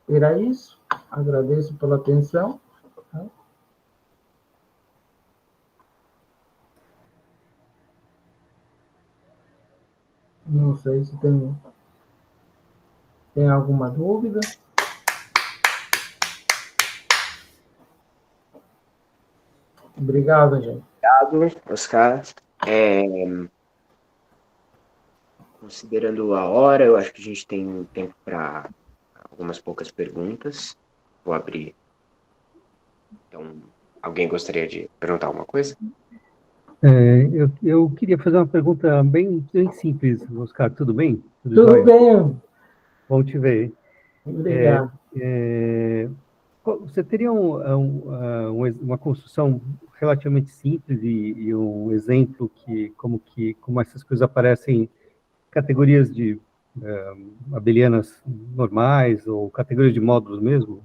Era isso. Agradeço pela atenção. Tá? Não sei se tem alguma dúvida. Obrigado, gente. Obrigado, Oscar. Considerando a hora, eu acho que a gente tem tempo para algumas poucas perguntas. Vou abrir. Então, alguém gostaria de perguntar alguma coisa? Eu queria fazer uma pergunta bem simples, Oscar. Tudo bem? Tudo bem. Bom te ver. Obrigado. Você teria uma construção relativamente simples e um exemplo como essas coisas aparecem em categorias de abelianas normais ou categorias de módulos mesmo?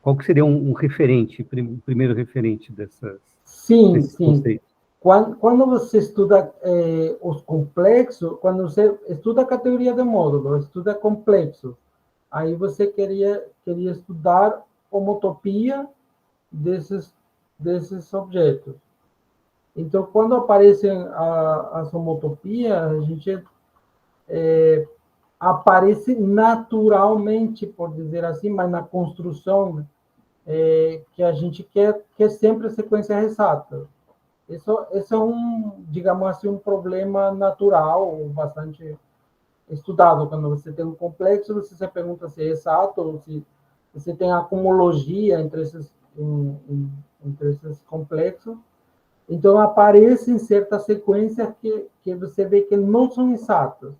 Qual que seria um referente, primeiro referente Sim, desses sim. conceitos? Quando você estuda os complexos, quando você estuda a categoria de módulo, estuda complexos, aí você queria estudar homotopia desses objetos. Então, quando aparecem as homotopias, a gente aparece naturalmente, por dizer assim, mas na construção que a gente quer sempre a sequência exata. Isso é digamos assim, um problema natural, bastante estudado. Quando você tem um complexo, você se pergunta se é exato, ou se você tem a homologia entre esses complexos. Então, aparecem certas sequências que você vê que não são exatas.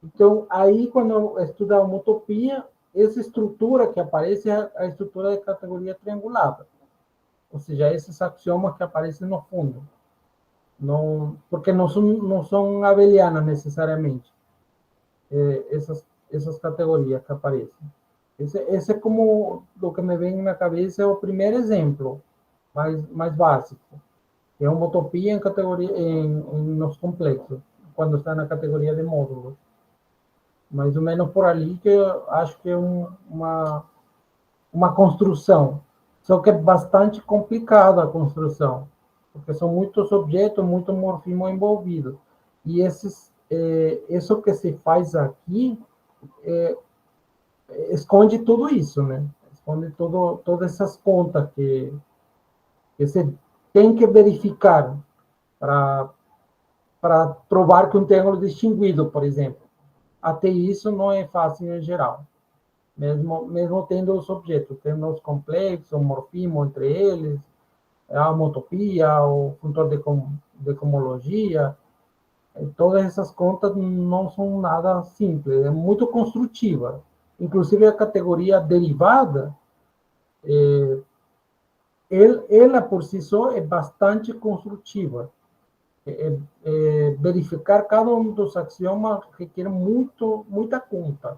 Então, aí, quando estuda a homotopia, essa estrutura que aparece é a estrutura de categoria triangulada. Ou seja, esses axiomas que aparecem no fundo. Não, porque não são abelianas necessariamente, essas categorias que aparecem. Esse é como o que me vem na cabeça é o primeiro exemplo, mais básico. É uma utopia em categoria nos complexos, quando está na categoria de módulos. Mais ou menos por ali que eu acho que é uma construção. Só que é bastante complicada a construção, porque são muitos objetos, muito morfismo envolvido. E isso que se faz aqui esconde tudo isso, né? Esconde todas essas contas que você tem que verificar para provar que um triângulo é distinguido, por exemplo. Até isso não é fácil em geral. Mesmo tendo os objetos, tendo os complexos, o morfismo entre eles, a homotopia, o funtor de cohomologia, todas essas contas não são nada simples, é muito construtiva. Inclusive a categoria derivada, ela por si só é bastante construtiva. Verificar cada um dos axiomas requer muita conta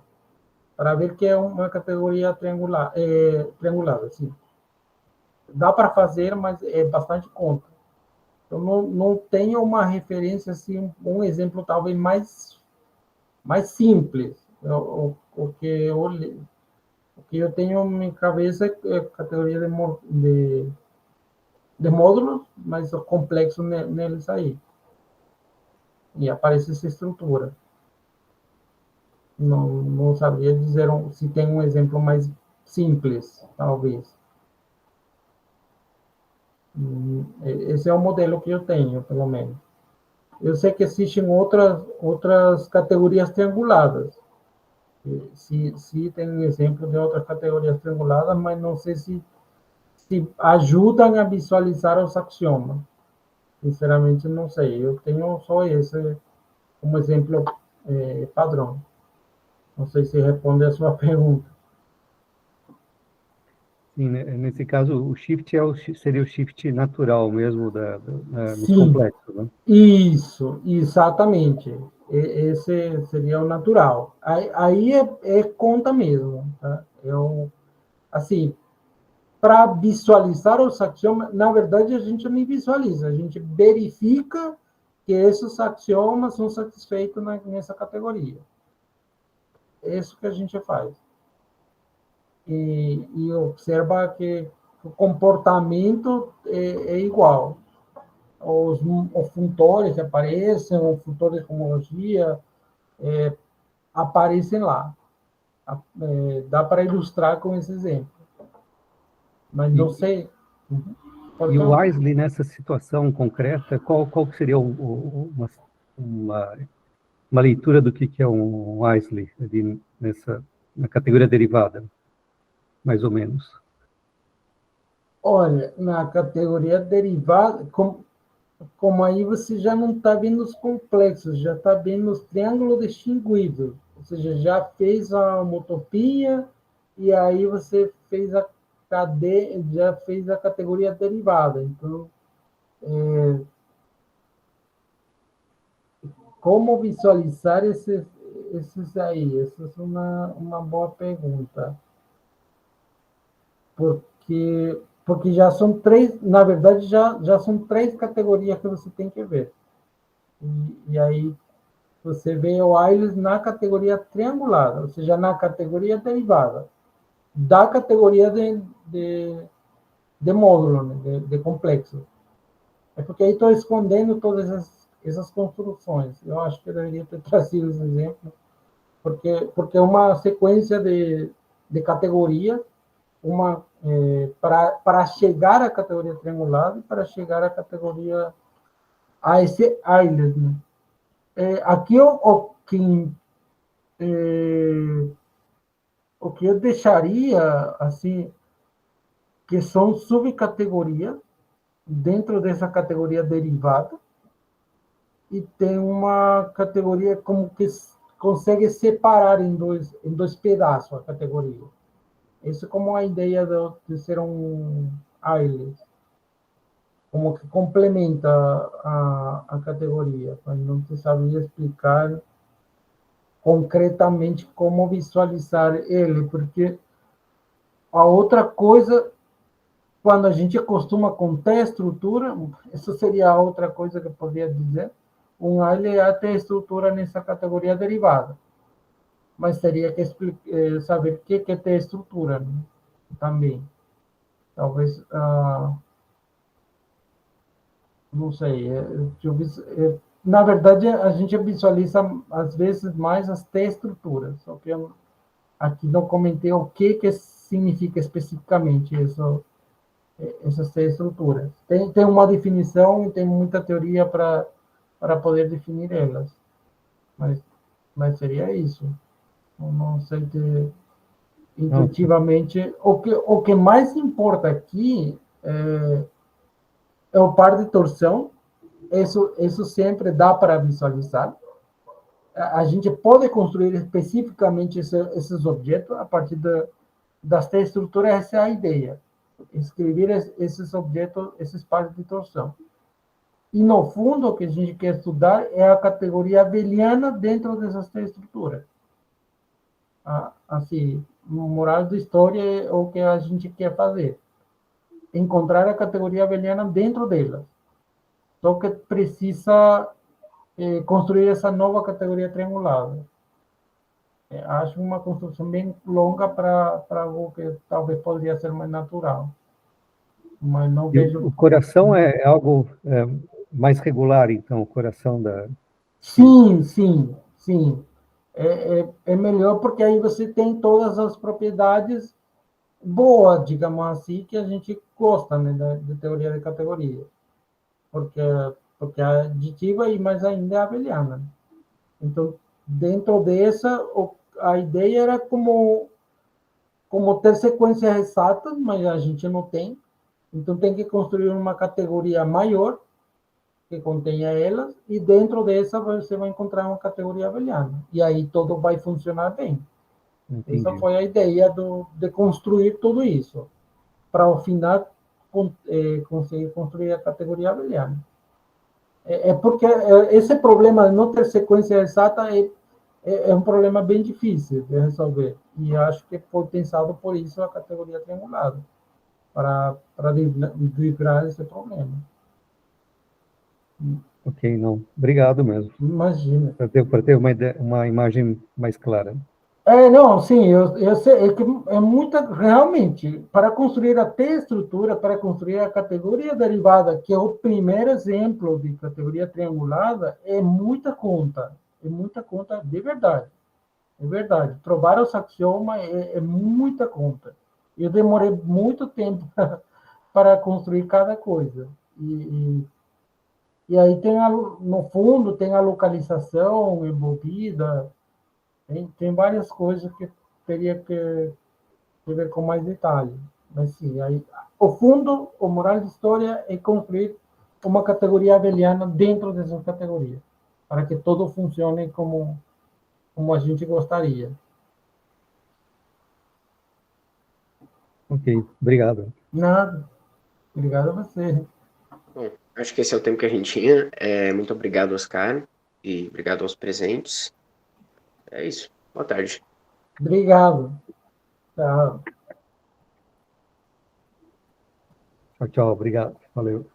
para ver que é uma categoria triangulada, assim. Dá para fazer, mas é bastante conta. Então, não tenho uma referência, assim, um exemplo talvez mais simples. O que eu tenho em minha cabeça é categoria de módulos, mas o complexo neles aí. E aparece essa estrutura. Não sabia dizer se tem um exemplo mais simples, talvez. Esse é o modelo que eu tenho, pelo menos. Eu sei que existem outras categorias trianguladas. Se tem exemplo de outras categorias trianguladas, mas não sei se ajudam a visualizar os axiomas. Sinceramente, não sei. Eu tenho só esse como exemplo padrão. Não sei se responde a sua pergunta. Sim, né? Nesse caso, o shift seria o shift natural mesmo nos Sim, complexos, né? isso, exatamente. Esse seria o natural. Aí é conta mesmo, tá? Assim, para visualizar os axiomas, na verdade, a gente não visualiza, a gente verifica que esses axiomas são satisfeitos nessa categoria. É isso que a gente faz. E observa que o comportamento é igual. Os funtores que aparecem, o funtor de homologia, aparecem lá. Dá para ilustrar com esse exemplo. Mas não E, sei. Pode e o perguntar. Wesley, nessa situação concreta, qual que seria uma, uma leitura do que é um Wesley ali na categoria derivada, mais ou menos? Olha, na categoria derivada, como aí você já não está vendo os complexos, já está vendo os triângulos distinguidos. Ou seja, já fez a homotopia e aí você fez já fez a categoria derivada. Então, como visualizar esses aí? Essa é uma boa pergunta. porque já são três, na verdade, já são três categorias que você tem que ver. E aí você vê o Ailes na categoria triangulada, ou seja, na categoria derivada, da categoria de módulo, né, de complexo. É porque aí estou escondendo todas essas construções. Eu acho que eu deveria ter trazido esse exemplo, porque é uma sequência de categoria, para chegar à categoria triangulada e para chegar à categoria a esse Ailes, né? Aqui o que eu deixaria assim, que são subcategorias dentro dessa categoria derivada, e tem uma categoria como que consegue separar em dois pedaços a categoria. Isso é como a ideia de ser um Ailes, como que complementa a categoria, mas não se sabia explicar concretamente como visualizar ele, porque a outra coisa, quando a gente acostuma com ter estrutura, isso seria a outra coisa que eu poderia dizer, um AILE é ter estrutura nessa categoria derivada, mas teria que saber o que é ter estrutura, né? Também. Talvez, não sei, na verdade, a gente visualiza, às vezes, mais as T-estruturas, só que eu aqui não comentei o que significa especificamente isso, essas T-estruturas. Tem uma definição e tem muita teoria para poder definir elas, mas seria isso. Eu não sei ter, intuitivamente, o que mais importa aqui é o par de torção. Isso sempre dá para visualizar. A gente pode construir especificamente esses objetos a partir das três estruturas. Essa é a ideia. Escrever esses objetos, esses pares de torção. E, no fundo, o que a gente quer estudar é a categoria abeliana dentro dessas três estruturas. Assim, moral da história é o que a gente quer fazer. Encontrar a categoria abeliana dentro delas. Só que precisa construir essa nova categoria triangulada. Acho uma construção bem longa para algo que talvez poderia ser mais natural. Mas não vejo... O coração é algo mais regular, então, o coração da... Sim, sim, sim. É melhor porque aí você tem todas as propriedades boas, digamos assim, que a gente gosta, né, de teoria de categoria. Porque a aditiva e mais ainda é a abeliana. Então, dentro dessa, a ideia era como ter sequências exatas, mas a gente não tem. Então, tem que construir uma categoria maior que contenha elas, e dentro dessa você vai encontrar uma categoria abeliana. E aí tudo vai funcionar bem. Entendi. Essa foi a ideia de construir tudo isso, para ao final conseguir construir a categoria abeliana. Porque esse problema de não ter sequência exata é um problema bem difícil de resolver. E acho que foi pensado por isso a categoria triangulada, para livrar esse problema. Ok, não. Obrigado mesmo. Imagina. Para ter uma imagem mais clara. Não, sim, eu sei, é que é muita, realmente, para construir a T-estrutura, para construir a categoria derivada, que é o primeiro exemplo de categoria triangulada, é muita conta de verdade, é verdade. Provar os axiomas é muita conta. Eu demorei muito tempo para construir cada coisa. E aí no fundo, tem a localização envolvida, tem várias coisas que teria que ver com mais detalhe. Mas sim, aí, o fundo, o moral de história é construir uma categoria abeliana dentro dessa categoria, para que tudo funcione como a gente gostaria. Ok, obrigado. Nada. Obrigado a você. Bom, acho que esse é o tempo que a gente tinha. Muito obrigado, Oscar, e obrigado aos presentes. É isso. Boa tarde. Obrigado. Tchau. Tchau, tchau, obrigado. Valeu.